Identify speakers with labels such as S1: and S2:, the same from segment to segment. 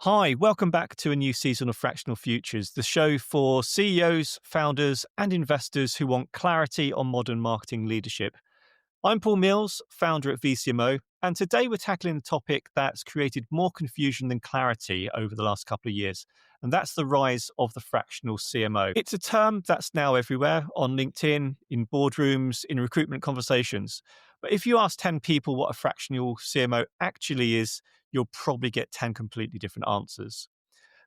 S1: Hi, welcome back to a new season of Fractional Futures, the show for CEOs, founders, and investors who want clarity on modern marketing leadership. I'm Paul Mills, founder at VCMO, and today we're tackling a topic that's created more confusion than clarity over the last couple of years, and that's the rise of the fractional CMO. It's a term that's now everywhere on LinkedIn, in boardrooms, in recruitment conversations. But if you ask 10 people what a fractional CMO actually is, you'll probably get 10 completely different answers.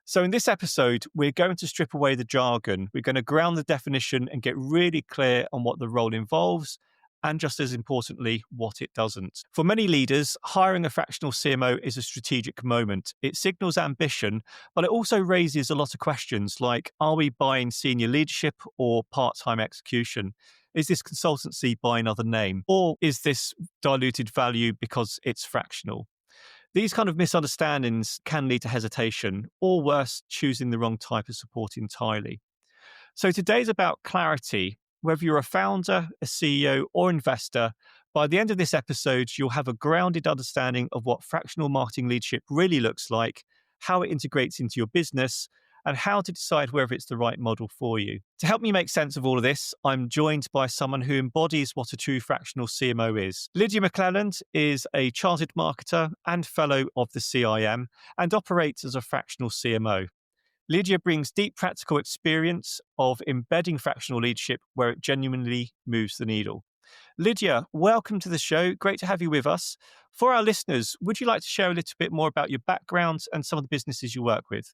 S1: So in this episode, we're going to strip away the jargon. We're going to ground the definition and get really clear on what the role involves, and just as importantly, what it doesn't. For many leaders, hiring a fractional CMO is a strategic moment. It signals ambition, but it also raises a lot of questions like, are we buying senior leadership or part-time execution? Is this consultancy by another name? Or is this diluted value because it's fractional? These kind of misunderstandings can lead to hesitation, or worse, choosing the wrong type of support entirely. So today's about clarity. Whether you're a founder, a CEO, or investor, by the end of this episode, you'll have a grounded understanding of what fractional marketing leadership really looks like, how it integrates into your business, and how to decide whether it's the right model for you. To help me make sense of all of this, I'm joined by someone who embodies what a true fractional CMO is. Lydia McClelland is a chartered marketer and fellow of the CIM and operates as a fractional CMO. Lydia brings deep practical experience of embedding fractional leadership where it genuinely moves the needle. Lydia, welcome to the show. Great to have you with us. For our listeners, would you like to share a little bit more about your background and some of the businesses you work with?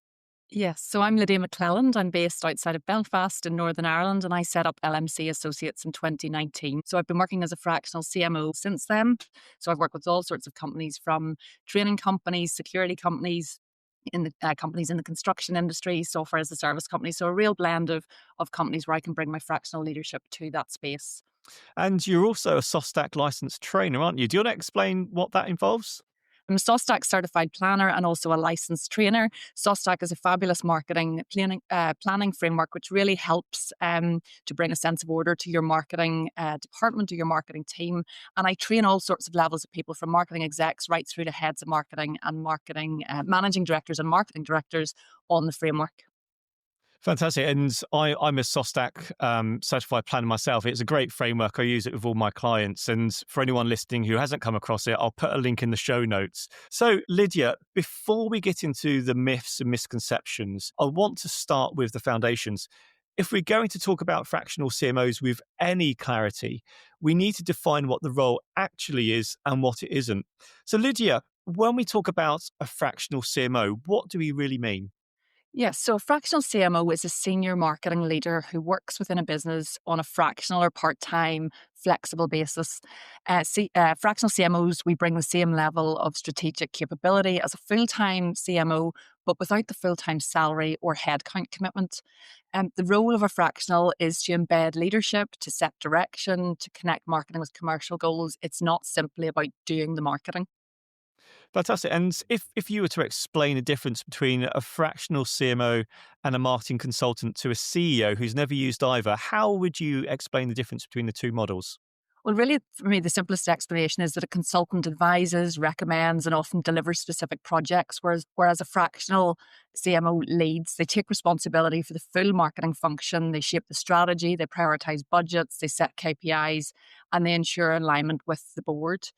S2: Yes, so I'm Lydia McClelland. I'm based outside of Belfast in Northern Ireland, and I set up LMC Associates in 2019. So I've been working as a fractional CMO since then. So I've worked with all sorts of companies, from training companies, security companies, in the companies in the construction industry, software as a service company. So a real blend of companies where I can bring my fractional leadership to that space.
S1: And you're also a SOSTAC licensed trainer, aren't you? Do you want to explain what that involves?
S2: I'm a SOSTAC certified planner and also a licensed trainer. SOSTAC is a fabulous marketing planning framework, which really helps to bring a sense of order to your marketing department, to your marketing team. And I train all sorts of levels of people, from marketing execs right through to heads of marketing and marketing managing directors and marketing directors on the framework.
S1: Fantastic. And I'm a SOSTAC certified planner myself. It's a great framework. I use it with all my clients. And for anyone listening who hasn't come across it, I'll put a link in the show notes. So, Lydia, before we get into the myths and misconceptions, I want to start with the foundations. If we're going to talk about fractional CMOs with any clarity, we need to define what the role actually is and what it isn't. So, Lydia, when we talk about a fractional CMO, what do we really mean?
S2: Yes, so a fractional CMO is a senior marketing leader who works within a business on a fractional or part-time flexible basis. Fractional CMOs, we bring the same level of strategic capability as a full-time CMO, but without the full-time salary or headcount commitment. The role of a fractional is to embed leadership, to set direction, to connect marketing with commercial goals. It's not simply about doing the marketing.
S1: Fantastic. And if you were to explain the difference between a fractional CMO and a marketing consultant to a CEO who's never used either, how would you explain the difference between the two models?
S2: Well, really, for me, the simplest explanation is that a consultant advises, recommends, and often delivers specific projects, whereas a fractional CMO leads. They take responsibility for the full marketing function, they shape the strategy, they prioritize budgets, they set KPIs, and they ensure alignment with the board.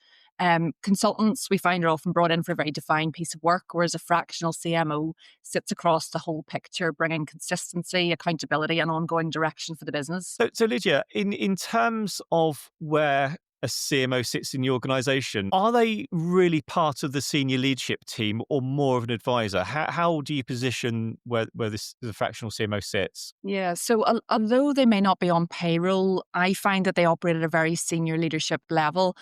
S2: Consultants, we find, are often brought in for a very defined piece of work, whereas a fractional CMO sits across the whole picture, bringing consistency, accountability, and ongoing direction for the business.
S1: So Lydia, in terms of where a CMO sits in the organization, are they really part of the senior leadership team or more of an advisor? How do you position where the fractional CMO sits?
S2: Yeah, so although they may not be on payroll, I find that they operate at a very senior leadership level.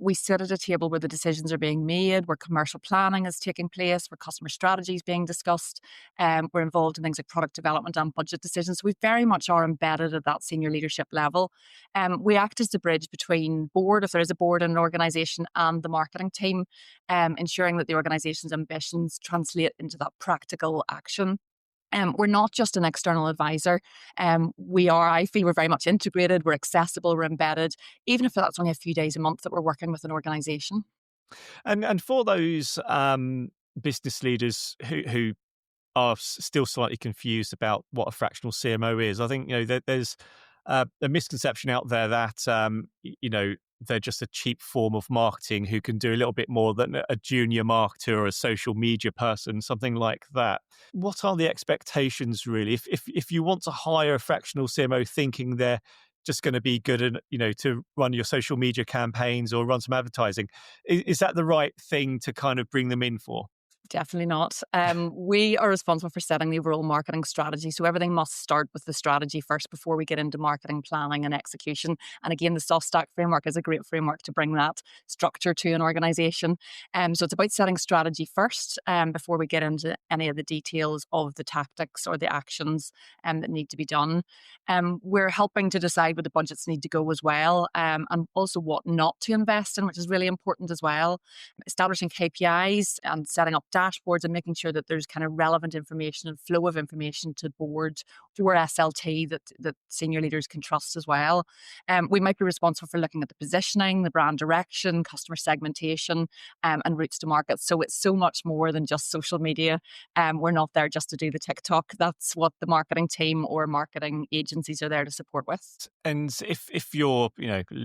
S2: We sit at a table where the decisions are being made, where commercial planning is taking place, where customer strategy is being discussed. We're involved in things like product development and budget decisions. So we very much are embedded at that senior leadership level. We act as the bridge between board, if there is a board in an organisation, and the marketing team, ensuring that the organisation's ambitions translate into that practical action. We're not just an external advisor. I feel we're very much integrated, we're accessible, we're embedded, even if that's only a few days a month that we're working with an organisation.
S1: And for those business leaders who are still slightly confused about what a fractional CMO is. I think there's a misconception out there that they're just a cheap form of marketing who can do a little bit more than a junior marketer or a social media person, something like that. What are the expectations really? If you want to hire a fractional CMO thinking they're just going to be good at to run your social media campaigns or run some advertising, is that the right thing to kind of bring them in for?
S2: Definitely not. We are responsible for setting the overall marketing strategy. So everything must start with the strategy first before we get into marketing planning and execution. And again, the soft stack framework is a great framework to bring that structure to an organization. So it's about setting strategy first before we get into any of the details of the tactics or the actions that need to be done. We're helping to decide where the budgets need to go as well, and also what not to invest in, which is really important as well. Establishing KPIs and setting up dashboards and making sure that there's kind of relevant information and flow of information to board through our SLT that senior leaders can trust as well. We might be responsible for looking at the positioning, the brand direction, customer segmentation, and routes to market. So it's so much more than just social media. We're not there just to do the TikTok. That's what the marketing team or marketing agencies are there to support with.
S1: And if you're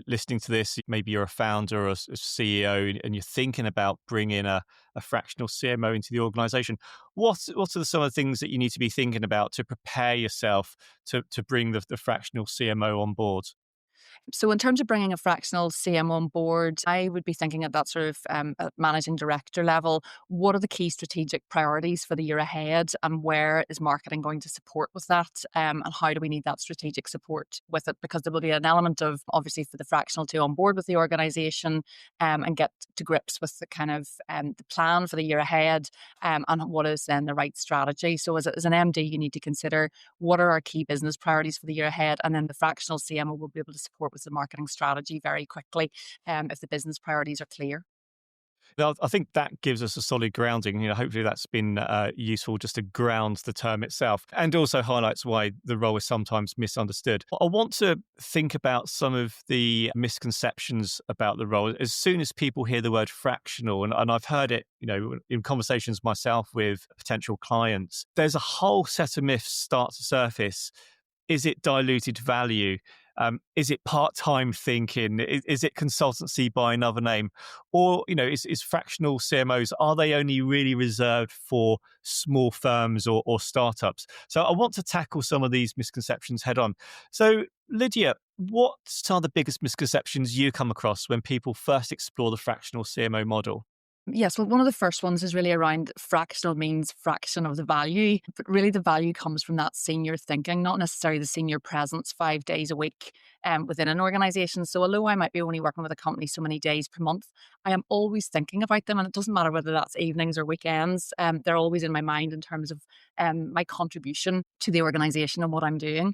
S1: listening to this, maybe you're a founder or a CEO, and you're thinking about bringing a fractional CMO into the organization, what are some of the things that you need to be thinking about to prepare yourself to bring the fractional CMO on board?
S2: So in terms of bringing a fractional CM on board, I would be thinking at that sort of at managing director level, what are the key strategic priorities for the year ahead, and where is marketing going to support with that, and how do we need that strategic support with it? Because there will be an element of, obviously, for the fractional to on board with the organisation and get to grips with the kind of the plan for the year ahead, and what is then the right strategy. So as an MD, you need to consider what are our key business priorities for the year ahead, and then the fractional CMO will be able to support with the marketing strategy very quickly if the business priorities are clear.
S1: Now, I think that gives us a solid grounding. Hopefully that's been useful just to ground the term itself, and also highlights why the role is sometimes misunderstood. I want to think about some of the misconceptions about the role. As soon as people hear the word fractional, and I've heard it, in conversations myself with potential clients, there's a whole set of myths start to surface. Is it diluted value? Is it part-time thinking? Is it consultancy by another name? Or, is fractional CMOs, are they only really reserved for small firms or startups? So I want to tackle some of these misconceptions head on. So Lydia, what are the biggest misconceptions you come across when people first explore the fractional CMO model?
S2: Yes, well, one of the first ones is really around fractional means fraction of the value, but really the value comes from that senior thinking, not necessarily the senior presence 5 days a week within an organization. So although I might be only working with a company so many days per month, I am always thinking about them, and it doesn't matter whether that's evenings or weekends. They're always in my mind in terms of my contribution to the organization and what I'm doing.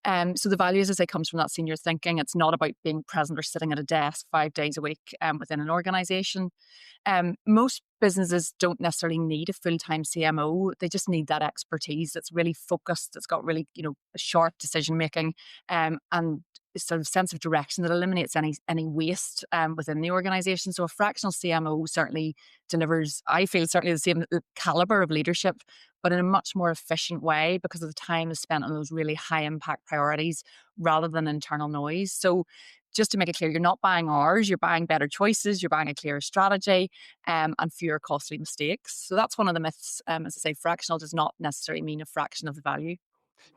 S2: So the value, as I say, comes from that senior thinking. It's not about being present or sitting at a desk 5 days a week within an organization. Most businesses don't necessarily need a full-time CMO. They just need that expertise that's really focused, that's got really, sharp decision making, and a sort of sense of direction that eliminates any waste within the organization. So a fractional CMO certainly delivers, I feel, certainly the same caliber of leadership, but in a much more efficient way because of the time is spent on those really high impact priorities rather than internal noise. So just to make it clear, you're not buying hours, you're buying better choices, you're buying a clearer strategy, and fewer costly mistakes. So that's one of the myths. As I say, fractional does not necessarily mean a fraction of the value.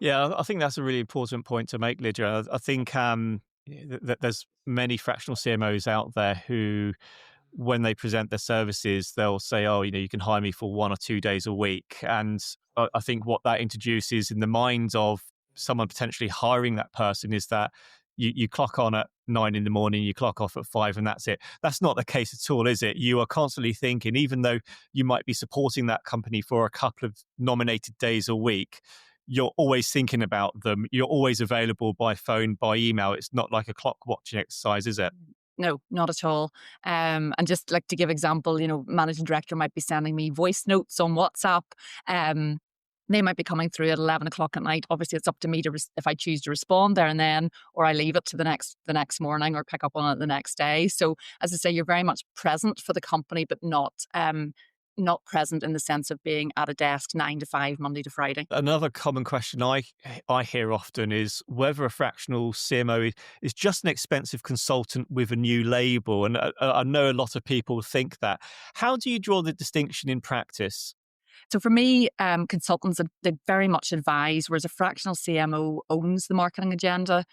S1: Yeah, I think that's a really important point to make, Lydia. I think that there's many fractional CMOs out there who, when they present their services, they'll say, "Oh, you can hire me for 1 or 2 days a week." And I think what that introduces in the minds of someone potentially hiring that person is that you clock on at 9 in the morning, you clock off at 5, and that's it. That's not the case at all, is it? You are constantly thinking, even though you might be supporting that company for a couple of nominated days a week, you're always thinking about them. You're always available by phone, by email. It's not like a clock watching exercise, is it?
S2: No, not at all. And just like to give example, managing director might be sending me voice notes on WhatsApp. They might be coming through at 11 o'clock at night. Obviously, it's up to me to if I choose to respond there and then, or I leave it to the next morning or pick up on it the next day. So, as I say, you're very much present for the company, but not not present in the sense of being at a desk 9 to 5, Monday to Friday.
S1: Another common question I hear often is whether a fractional CMO is just an expensive consultant with a new label. And I know a lot of people think that. How do you draw the distinction in practice?
S2: So for me, consultants, they very much advise, whereas a fractional CMO owns the marketing agenda.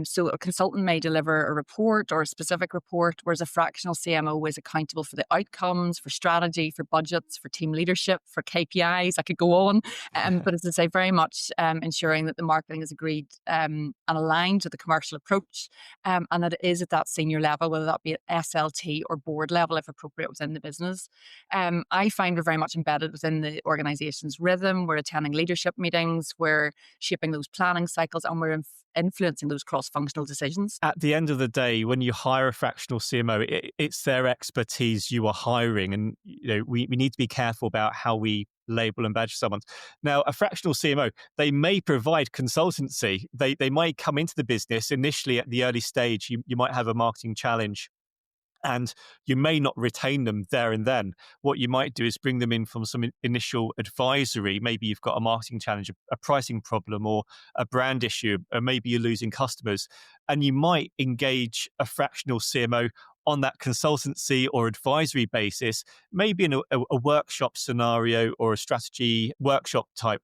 S2: So a consultant may deliver a report or a specific report, whereas a fractional CMO is accountable for the outcomes, for strategy, for budgets, for team leadership, for KPIs. I could go on. But as I say, very much ensuring that the marketing is agreed and aligned to the commercial approach, and that it is at that senior level, whether that be at SLT or board level, if appropriate, within the business. I find we're very much embedded within the organization's rhythm. We're attending leadership meetings, we're shaping those planning cycles, and we're influencing those cross-functional decisions.
S1: At the end of the day, when you hire a fractional CMO, it's their expertise you are hiring. And we need to be careful about how we label and badge someone. Now, a fractional CMO, they may provide consultancy. They might come into the business initially at the early stage. You might have a marketing challenge, and you may not retain them there and then. What you might do is bring them in from some initial advisory. Maybe you've got a marketing challenge, a pricing problem, or a brand issue, or maybe you're losing customers. And you might engage a fractional CMO on that consultancy or advisory basis, maybe in a workshop scenario or a strategy workshop type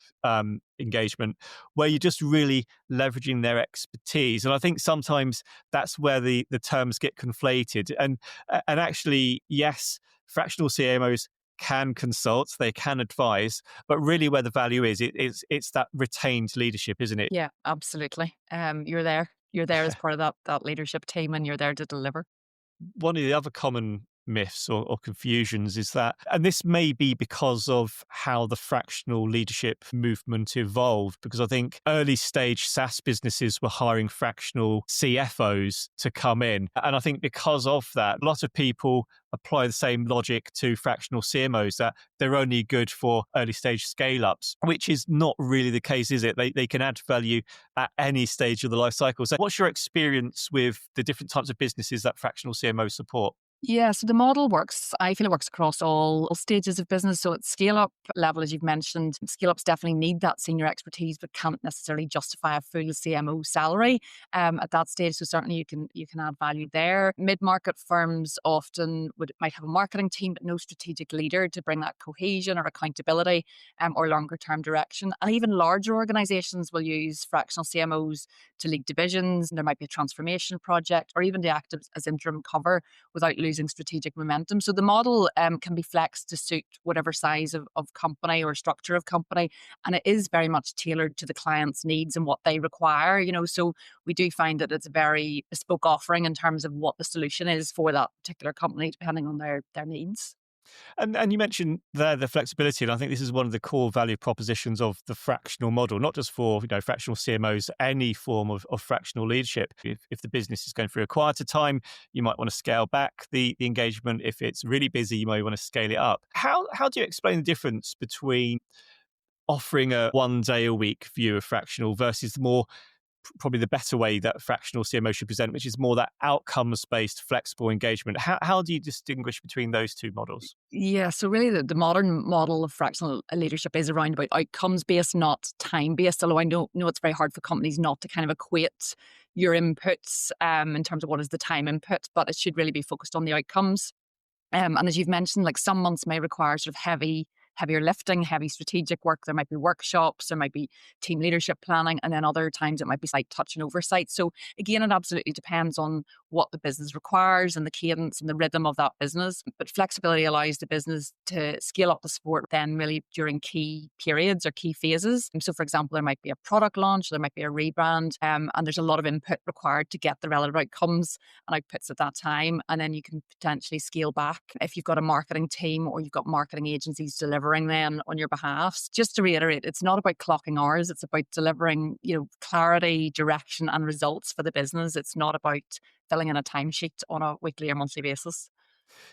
S1: engagement, where you're just really leveraging their expertise. And I think sometimes that's where the terms get conflated. And actually, yes, fractional CMOs can consult, they can advise, but really where the value is, it's that retained leadership, isn't it?
S2: Yeah, absolutely. You're there. You're there as part of that leadership team, and you're there to deliver.
S1: One of the other common myths or confusions is that, and this may be because of how the fractional leadership movement evolved, because I think early stage SaaS businesses were hiring fractional CFOs to come in. And I think because of that, a lot of people apply the same logic to fractional CMOs, that they're only good for early stage scale ups, which is not really the case, is it? They can add value at any stage of the life cycle. So what's your experience with the different types of businesses that fractional CMOs support?
S2: Yeah, so the model works. I feel it works across all stages of business. So at scale up level, as you've mentioned, scale ups definitely need that senior expertise, but can't necessarily justify a full CMO salary at that stage. So certainly you can add value there. Mid market firms often might have a marketing team, but no strategic leader to bring that cohesion or accountability or longer term direction. And even larger organizations will use fractional CMOs to lead divisions. There might be a transformation project, or even to act as interim cover without losing strategic momentum. So the model can be flexed to suit whatever size of company or structure of company. And it is very much tailored to the client's needs and what they require, So we do find that it's a very bespoke offering in terms of what the solution is for that particular company, depending on their needs.
S1: And you mentioned there the flexibility, and I think this is one of the core value propositions of the fractional model, not just for fractional CMOs, any form of fractional leadership. If the business is going through a quieter time, you might want to scale back the engagement. If it's really busy, you might want to scale it up. How do you explain the difference between offering a 1 day a week view of fractional versus probably the better way that fractional CMO should present, which is more that outcomes-based, flexible engagement? How do you distinguish between those two models?
S2: Yeah, so really the modern model of fractional leadership is around about outcomes based, not time based. Although I know it's very hard for companies not to kind of equate your inputs in terms of what is the time input, but it should really be focused on the outcomes. And as you've mentioned, like some months may require sort of heavier lifting, heavy strategic work. There might be workshops, there might be team leadership planning, and then other times it might be slight touch and oversight. So again, it absolutely depends on what the business requires and the cadence and the rhythm of that business. But flexibility allows the business to scale up the support then really during key periods or key phases. And so for example, there might be a product launch, there might be a rebrand, and there's a lot of input required to get the relative outcomes and outputs at that time. And then you can potentially scale back if you've got a marketing team or you've got marketing agencies delivering then on your behalf. Just to reiterate, it's not about clocking hours, it's about delivering, clarity, direction and results for the business. It's not about filling in a timesheet on a weekly or monthly basis.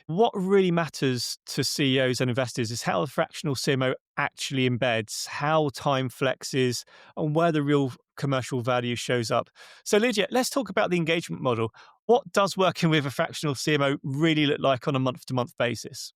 S1: What really matters to CEOs and investors is how the fractional CMO actually embeds, how time flexes, and where the real commercial value shows up. So, Lydia, let's talk about the engagement model. What does working with a fractional CMO really look like on a month-to-month basis?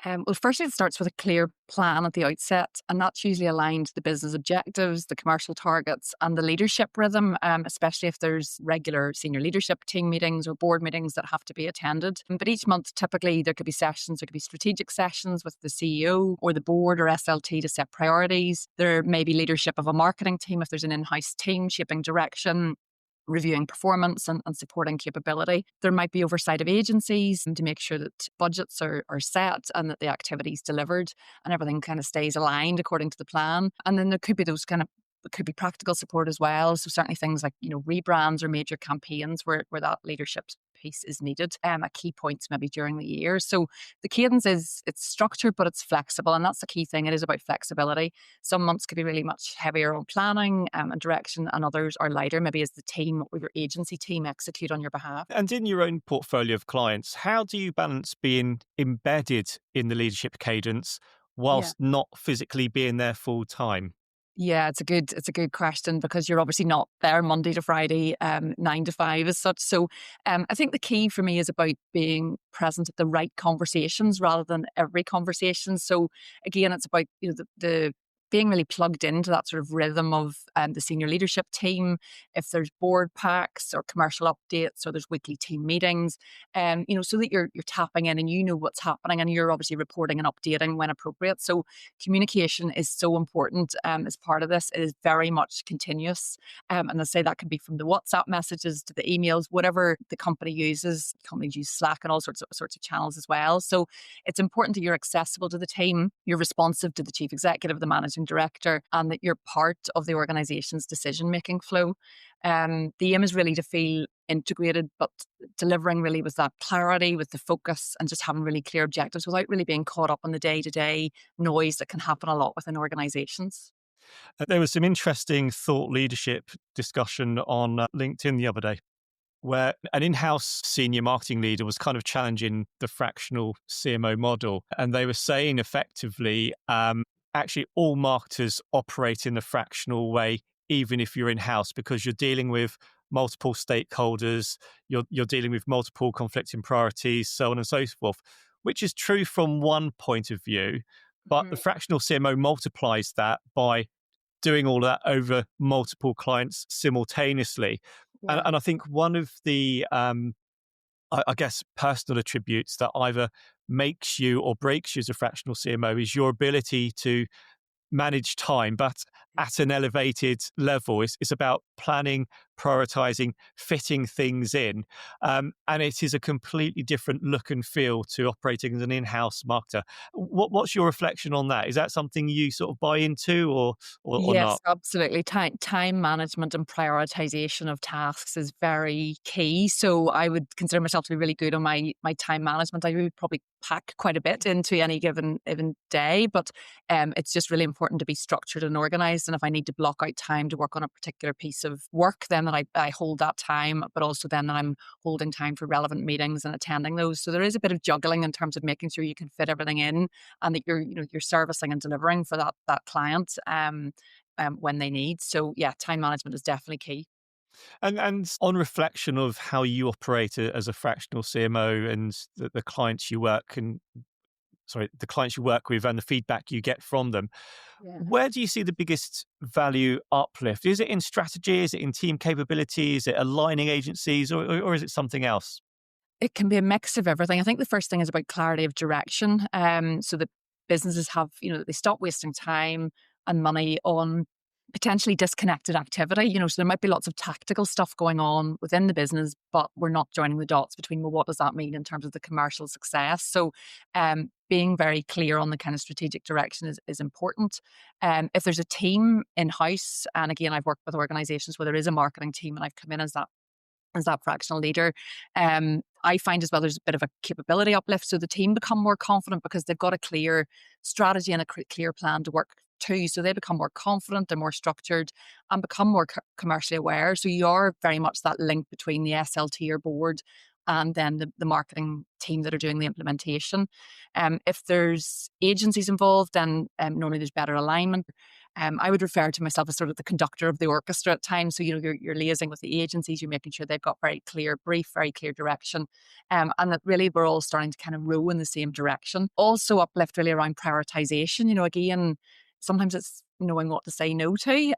S2: Well, firstly, it starts with a clear plan at the outset, and that's usually aligned to the business objectives, the commercial targets, and the leadership rhythm, especially if there's regular senior leadership team meetings or board meetings that have to be attended. But each month, typically, there could be sessions, there could be strategic sessions with the CEO or the board or SLT to set priorities. There may be leadership of a marketing team if there's an in house team shaping direction, reviewing performance and supporting capability. There might be oversight of agencies to make sure that budgets are set and that the activities delivered and everything kind of stays aligned according to the plan. And then there could be those kind of it could be practical support as well. So certainly things like, rebrands or major campaigns where that leadership piece is needed at key points maybe during the year. So the cadence it's structured, but it's flexible. And that's the key thing. It is about flexibility. Some months could be really much heavier on planning and direction, and others are lighter, maybe as the team or your agency team execute on your behalf.
S1: And in your own portfolio of clients, how do you balance being embedded in the leadership cadence
S2: Yeah.
S1: whilst not physically being there full time?
S2: Yeah, it's a good question because you're obviously not there Monday to Friday, 9 to 5 as such. So, I think the key for me is about being present at the right conversations rather than every conversation. So, again, it's about the being really plugged into that sort of rhythm of the senior leadership team. If there's board packs or commercial updates or there's weekly team meetings, so that you're tapping in and you know what's happening and you're obviously reporting and updating when appropriate. So communication is so important as part of this. It is very much continuous. And I say that can be from the WhatsApp messages to the emails, whatever the company uses. Companies use Slack and all sorts of channels as well. So it's important that you're accessible to the team, you're responsive to the chief executive, the managing director, and that you're part of the organization's decision making flow. The aim is really to feel integrated, but delivering really with that clarity, with the focus, and just having really clear objectives without really being caught up in the day to day noise that can happen a lot within organizations.
S1: There was some interesting thought leadership discussion on LinkedIn the other day, where an in-house senior marketing leader was kind of challenging the fractional CMO model. And they were saying effectively, actually all marketers operate in the fractional way, even if you're in-house, because you're dealing with multiple stakeholders, you're dealing with multiple conflicting priorities, so on and so forth, which is true from one point of view. But the
S2: Mhm.
S1: fractional CMO multiplies that by doing all that over multiple clients simultaneously. And,
S2: Yeah.
S1: and I think one of the, I guess, personal attributes that either makes you or breaks you as a fractional CMO is your ability to manage time, but at an elevated level. It's about planning, prioritizing, fitting things in. And it is a completely different look and feel to operating as an in-house marketer. What's your reflection on that? Is that something you sort of buy into or
S2: Yes,
S1: not?
S2: absolutely. Time management and prioritization of tasks is very key. So I would consider myself to be really good on my time management. I would probably pack quite a bit into any given day, but it's just really important to be structured and organized. And if I need to block out time to work on a particular piece of work, then that I hold that time, but also then that I'm holding time for relevant meetings and attending those. So there is a bit of juggling in terms of making sure you can fit everything in and that you're servicing and delivering for that client. When they need. So yeah, time management is definitely key.
S1: And on reflection of how you operate as a fractional CMO and the clients you work and the clients you work with and the feedback you get from them,
S2: Yeah.
S1: where do you see the biggest value uplift? Is it in strategy? Is it in team capability? Is it aligning agencies or is it something else?
S2: It can be a mix of everything. I think the first thing is about clarity of direction. So that businesses have, they stop wasting time and money on potentially disconnected activity. So there might be lots of tactical stuff going on within the business, but we're not joining the dots between, well, what does that mean in terms of the commercial success? So being very clear on the kind of strategic direction is important. If there's a team in house, and again, I've worked with organizations where there is a marketing team and I've come in as that fractional leader. I find as well there's a bit of a capability uplift. So the team become more confident because they've got a clear strategy and a clear plan to work to. So they become more confident, they're more structured and become more commercially aware. So you are very much that link between the SLT or board and then the marketing team that are doing the implementation. If there's agencies involved, then normally there's better alignment. I would refer to myself as sort of the conductor of the orchestra at times. So, you're liaising with the agencies, you're making sure they've got very clear brief, very clear direction, and that really we're all starting to kind of row in the same direction. Also uplift really around prioritization. Again, sometimes it's knowing what to say no to,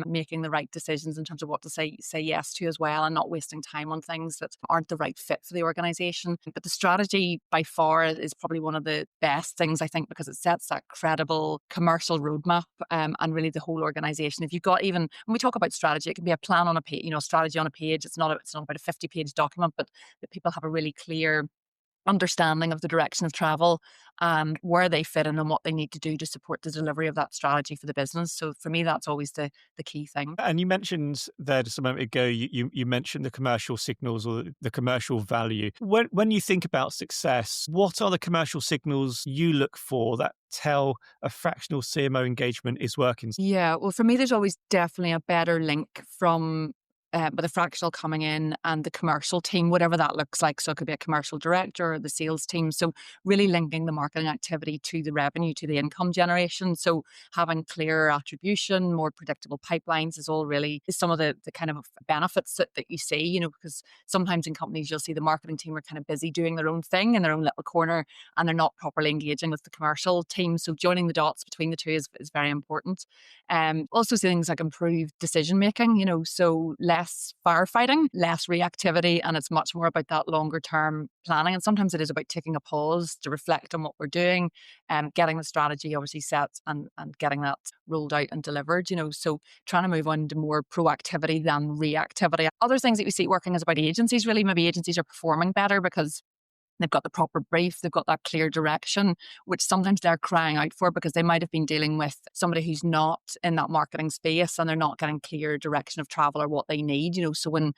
S2: making the right decisions in terms of what to say yes to as well, and not wasting time on things that aren't the right fit for the organization. But the strategy by far is probably one of the best things, I think, because it sets that credible commercial roadmap, and really the whole organization. If you've got, even when we talk about strategy, it can be a plan on a page, strategy on a page. It's not about a 50-page document, but that people have a really clear understanding of the direction of travel and where they fit in and what they need to do to support the delivery of that strategy for the business. So for me, that's always the key thing.
S1: And you mentioned there just a moment ago, you mentioned the commercial signals or the commercial value. When you think about success, what are the commercial signals you look for that tell a fractional CMO engagement is working?
S2: Yeah, well, for me, there's always definitely a better link from with a fractional coming in and the commercial team, whatever that looks like. So it could be a commercial director or the sales team. So really linking the marketing activity to the revenue, to the income generation. So having clearer attribution, more predictable pipelines is some of the kind of benefits that you see, because sometimes in companies you'll see the marketing team are kind of busy doing their own thing in their own little corner, and they're not properly engaging with the commercial team. So joining the dots between the two is very important. Also things like improved decision making, so less firefighting, less reactivity, and it's much more about that longer term planning. And sometimes it is about taking a pause to reflect on what we're doing, and getting the strategy obviously set and getting that rolled out and delivered, so trying to move on to more proactivity than reactivity. Other things that we see working is about agencies. Really, maybe agencies are performing better because they've got the proper brief, they've got that clear direction, which sometimes they're crying out for because they might have been dealing with somebody who's not in that marketing space and they're not getting clear direction of travel or what they need. So when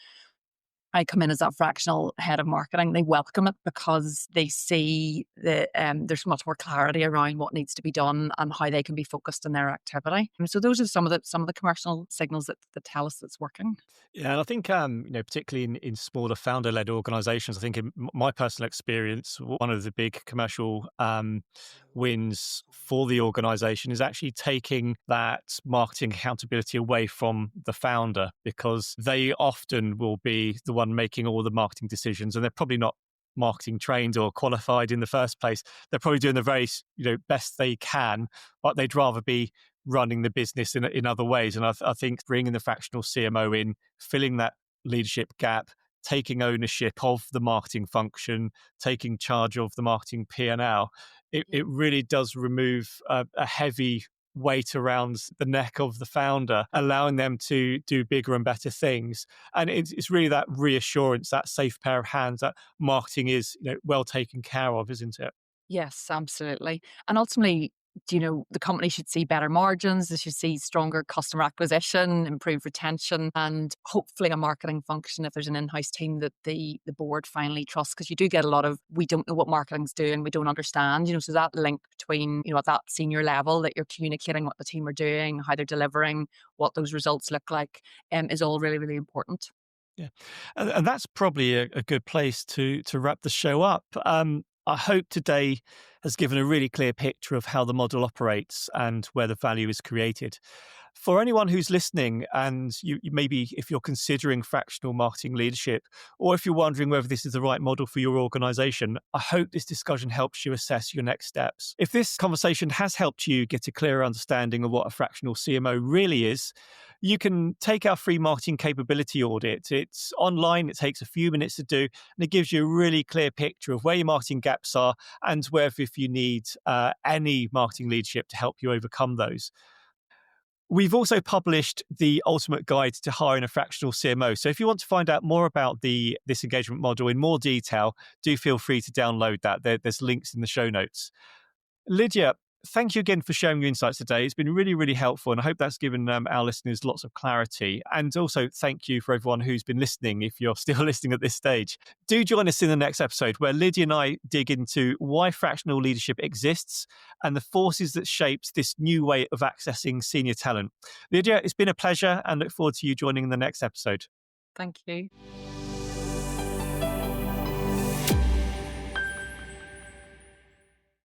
S2: I come in as that fractional head of marketing, they welcome it because they see that there's much more clarity around what needs to be done and how they can be focused in their activity. And so those are some of the commercial signals that tell us it's working.
S1: Yeah, and I think particularly in smaller founder-led organizations, I think in my personal experience, one of the big commercial wins for the organization is actually taking that marketing accountability away from the founder, because they often will be the one making all the marketing decisions, and they're probably not marketing trained or qualified in the first place. They're probably doing the very best they can, but they'd rather be running the business in other ways. And I think bringing the fractional CMO in, filling that leadership gap, taking ownership of the marketing function, taking charge of the marketing P&L, it really does remove a heavy weight around the neck of the founder, allowing them to do bigger and better things. And it's really that reassurance, that safe pair of hands, that marketing is well taken care of, isn't it?
S2: Yes, absolutely. And ultimately, the company should see better margins, they should see stronger customer acquisition, improved retention, and hopefully a marketing function if there's an in-house team that the board finally trusts. Because you do get a lot of, we don't know what marketing's doing, we don't understand, so that link between, at that senior level that you're communicating what the team are doing, how they're delivering, what those results look like, is all really, really important.
S1: Yeah. And that's probably a good place to wrap the show up. I hope today has given a really clear picture of how the model operates and where the value is created. For anyone who's listening, and you maybe if you're considering fractional marketing leadership, or if you're wondering whether this is the right model for your organization, I hope this discussion helps you assess your next steps. If this conversation has helped you get a clearer understanding of what a fractional CMO really is, you can take our free marketing capability audit. It's online, it takes a few minutes to do, and it gives you a really clear picture of where your marketing gaps are and whether if you need any marketing leadership to help you overcome those. We've also published the ultimate guide to hiring a fractional CMO. So if you want to find out more about this engagement model in more detail, do feel free to download that. There's links in the show notes. Lydia, thank you again for sharing your insights today. It's been really, really helpful, and I hope that's given our listeners lots of clarity. And also, thank you for everyone who's been listening, if you're still listening at this stage. Do join us in the next episode, where Lydia and I dig into why fractional leadership exists and the forces that shaped this new way of accessing senior talent. Lydia, it's been a pleasure, and look forward to you joining in the next episode.
S2: Thank you.